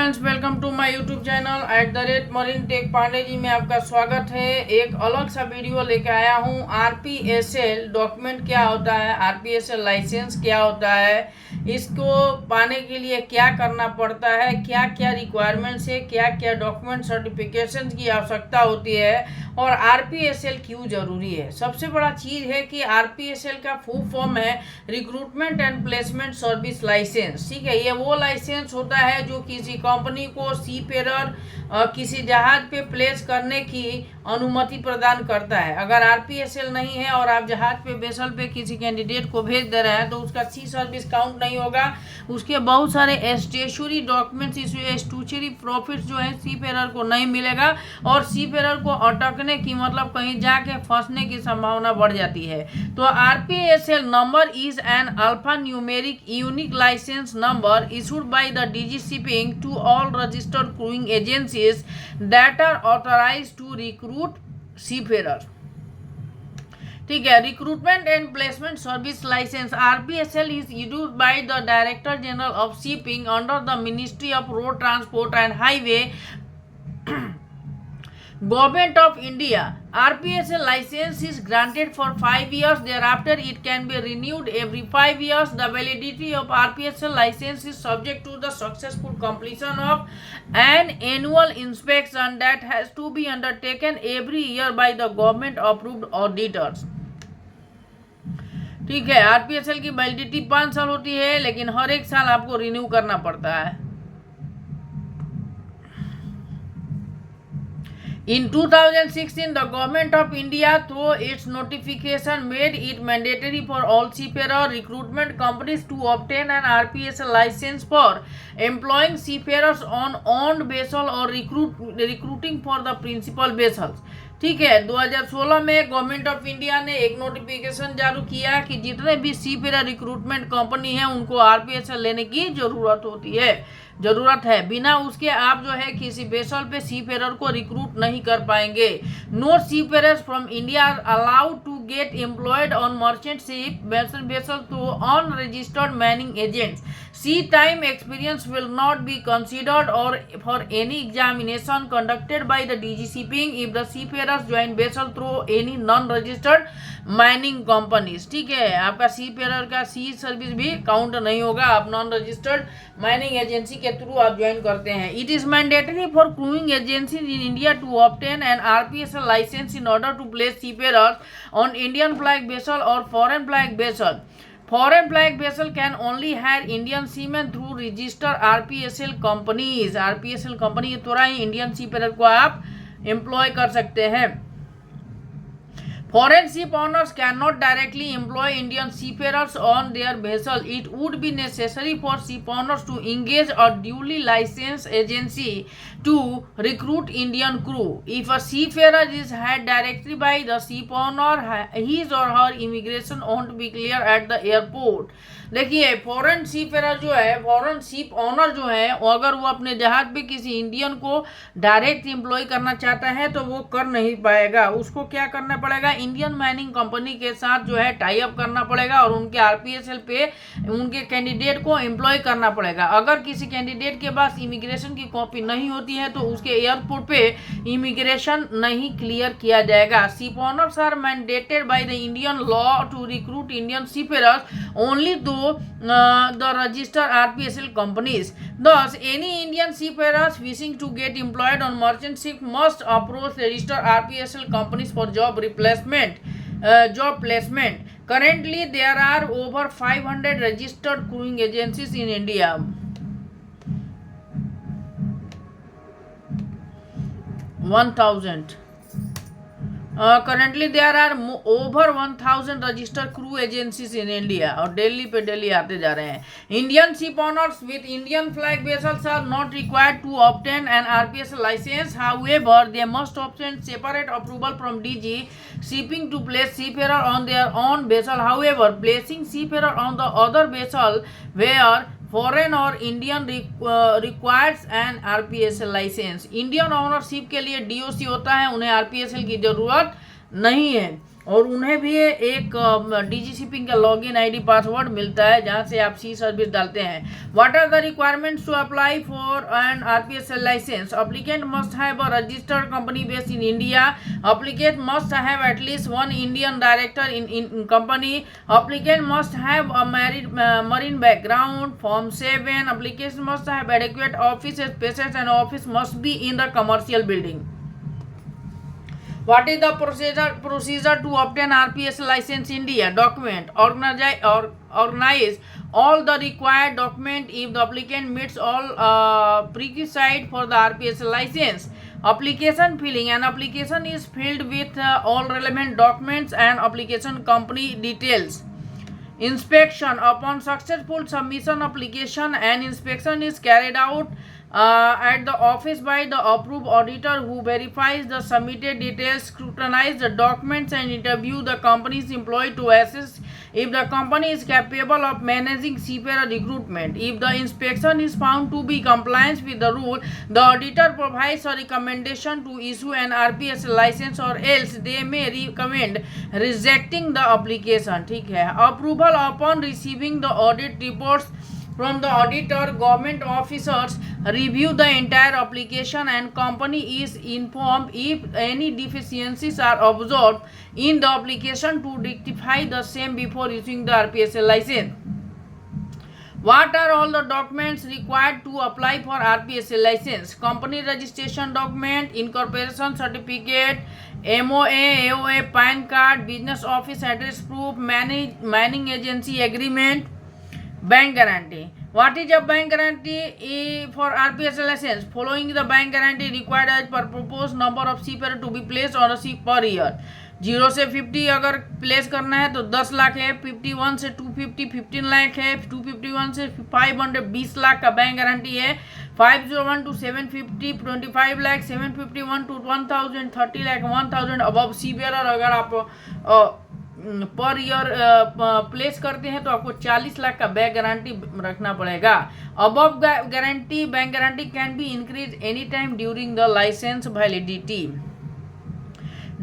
Friends, welcome to my YouTube channel @Marine Tech Pandey ji में आपका स्वागत है। एक अलग सा वीडियो लेके आया हूँ। आरपीएसएल डॉक्यूमेंट क्या होता है, आरपीएसएल लाइसेंस क्या होता है, इसको पाने के लिए क्या करना पड़ता है, क्या क्या रिक्वायरमेंट्स है, क्या क्या डॉक्यूमेंट सर्टिफिकेशन की आवश्यकता होती है और आरपीएसएल क्यों जरूरी है। सबसे बड़ा चीज़ है कि आरपीएसएल का फुल फॉर्म है recruitment and placement service license. ठीक है, ये वो लाइसेंस होता है जो किसी कंपनी को सी पेरर किसी जहाज पे प्लेस करने की अनुमति प्रदान करता है। अगर आरपीएसएल नहीं है और आप जहाज पे वेसल पे किसी कैंडिडेट को भेज दे रहे हैं तो उसका सी सर्विस काउंट नहीं होगा। उसके बहुत सारे स्टेचुरी डॉक्यूमेंट्स, स्टेचुरी प्रॉफिट जो है सी पेरर को नहीं मिलेगा और सी पेरर को अटकने की मतलब कहीं जाके फंसने की संभावना बढ़ जाती है। तो RPSL number is an alpha numeric unique licence number issued by the DG shipping to all registered crewing agencies that are authorised to recruit seafarer. ठीक है, recruitment and placement service licence RPSL is issued by the director general of shipping under the ministry of road transport and highway, Government of India. RPSL license is granted for 5 years. Thereafter, it can be renewed every 5 years. The validity of RPSL license is subject to the successful completion of an annual inspection that has to be undertaken every year by the government approved auditors. ठीक है, आरपीएसएल की validity 5 साल होती है, लेकिन हर एक साल आपको रिन्यू करना पड़ता है। In 2016, the Government of India, through its notification, made it mandatory for all seafarer recruitment companies to obtain an RPSL license for employing seafarers on owned vessel or recruiting for the principal vessels. ठीक है, 2016 में government of India ने एक notification जारी किया कि जितने भी सीफेयर रिक्रूटमेंट कंपनी है उनको आरपीएसएल लेने की जरूरत है। बिना उसके आप जो है किसी वेसल पे सीफेयर को रिक्रूट नहीं कर पाएंगे। No seafarers from India are allowed to get employed on merchant ship vessel through unregistered manning agents. Sea time experience will not be considered or for any examination conducted by the DG Shipping if the seafarers join vessel through any non-registered mining companies. ठीक है, आपका seafarer का सी service भी count नहीं होगा, आप non registered mining agency के through आप ज्वाइन करते हैं। It is mandatory for crewing agencies in India to obtain an RPSL license in order to place seafarers on Indian flag vessel or foreign flag vessel. Foreign flag vessel can only hire Indian seamen through registered RPSL companies. RPSL company के द्वारा ही Indian सीफेयर को आप employ कर सकते हैं। Foreign ship owners cannot directly employ Indian seafarers on their vessel. It would be necessary for ship owners to engage a duly licensed agency to recruit Indian crew. If a seafarer is hired directly by the ship owner, his or her immigration won't be clear at the airport. देखिए, foreign सीफेयर जो है, foreign ship honour जो है, अगर वो अपने जहाज पे किसी इंडियन को डायरेक्ट एम्प्लॉय करना चाहता है तो वो कर नहीं पाएगा। उसको क्या करना पड़ेगा, इंडियन माइनिंग कंपनी के साथ जो है टाई अप करना पड़ेगा और उनके आरपीएसएल पे उनके कैंडिडेट को एम्प्लॉय करना पड़ेगा। अगर किसी कैंडिडेट के पास इमिग्रेशन की कॉपी नहीं होती है तो उसके एयरपोर्ट पे इमिग्रेशन नहीं क्लियर किया जाएगा। Ship owners are mandated by the Indian law to recruit Indian seafarers only though the registered RPSL companies. Thus, any Indian seafarers wishing to get employed on merchant ship must approach registered RPSL companies for job placement. Currently, there are over 500 registered crewing agencies in India. 1000. Currently there are over 1000 registered crew agencies in India और दिल्ली पे daily आते जा रहे हैं। Indian ship owners with Indian flag vessels are not required to obtain an RPSL license. However, they must obtain separate approval from DG Shipping to place seafarer on their own vessel. However, placing seafarer on the other vessel where foreign or Indian requires an RPSL licence. Indian ownership के लिए DOC होता है, उन्हें आरपीएसएल की जरूरत नहीं है। और उन्हें भी एक डीजीसीपी का लॉगिन आईडी पासवर्ड मिलता है जहां से आप सी सर्विस डालते हैं. What are the requirements to apply for an RPSL licence? Applicant must have a registered company based in India. Applicant must have at least one Indian director in company. Applicant must have a marine background. Form 7. Application must have adequate office spaces and office must be in the commercial building. What is the procedure to obtain RPS license in India? Document. Organize all the required document if the applicant meets all prerequisites for the RPS license. Application filling. An application is filled with all relevant documents and application company details. Inspection. Upon successful submission application, an inspection is carried out at the office by the approved auditor who verifies the submitted details, scrutinize the documents and interview the company's employee to assess if the company is capable of managing seafarer recruitment. If the inspection is found to be compliance with the rule, the auditor provides a recommendation to issue an RPS license or else they may recommend rejecting the application. ठीक है. Approval upon receiving the audit reports from the auditor, government officers review the entire application and company is informed if any deficiencies are observed in the application to rectify the same before issuing the RPSL license. What are all the documents required to apply for RPSL license? Company registration document, incorporation certificate, MOA, AOA, PAN card, business office address proof, mining agency agreement, bank guarantee. What is a bank guarantee for RPS license? Following the bank guarantee required as per proposed number of seafarer to be placed on a ship per year. 0 से 50 अगर place करना है तो 10 लाख है. 51 से 250 15 लाख है. 251 से 500 20 लाख का बैंक गारंटी है. 501 to 750 25 लाख. 751 to 1000 30 लाख. 1000 अबव सीफेयर अगर आप पर ईयर प्लेस करते हैं तो आपको 40 लाख का बैंक गारंटी रखना पड़ेगा. Above guarantee bank guarantee can be increase any time during the license validity.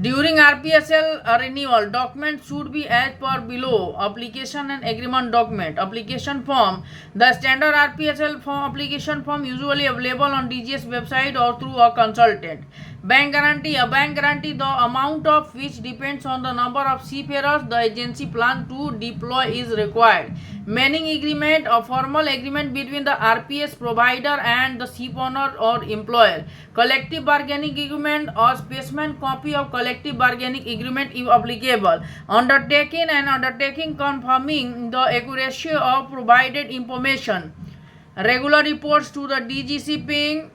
During RPSL renewal, documents should be as per below. Application and agreement document. Application form. The standard RPSL form application form usually available on DGS website or through a consultant. Bank guarantee. A bank guarantee, the amount of which depends on the number of seafarers the agency plan to deploy is required. Manning agreement. A formal agreement between the RPS provider and the ship owner or employer. Collective bargaining agreement or specimen copy of collective bargaining agreement if applicable. Undertaking confirming the accuracy of provided information. Regular reports to the DGCP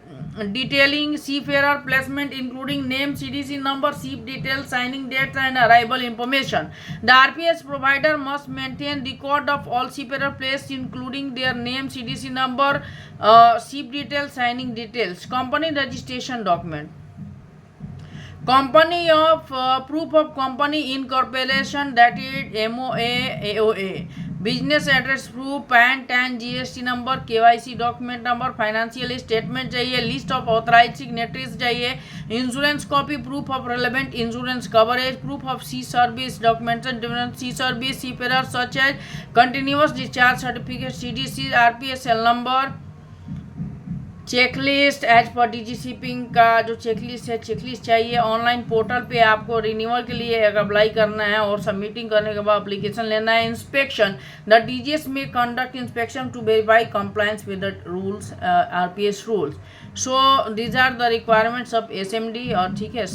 detailing seafarer placement including name, CDC number, ship details, signing dates and arrival information. The RPS provider must maintain record of all seafarer placed including their name, CDC number, ship details, signing details. Company registration document. Company of proof of company incorporation, that is MOA, AOA. Business address proof, PAN, TAN, GST number, KYC document number, financial statement चाहिए, list of authorise signatories चाहिए, insurance copy, proof of relevant insurance coverage, proof of sea service documentation, sea service, seafarer such as continuous discharge certificate, CDC, RPSL number, checklist as per DGCP का जो checklist है, checklist चाहिए. Online portal पे आपको renewal के लिए apply करना है और सबमिटिंग करने के बाद एप्लीकेशन लेना है. Inspection. The DGS may conduct inspection to verify compliance with the rules, RPS rules. So these are the requirements of SMD. और ठीक है,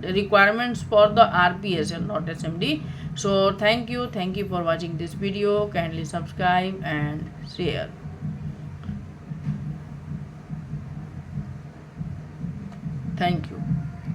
requirements for the RPS and not SMD. So thank you for watching this video. Kindly subscribe and share. Thank you.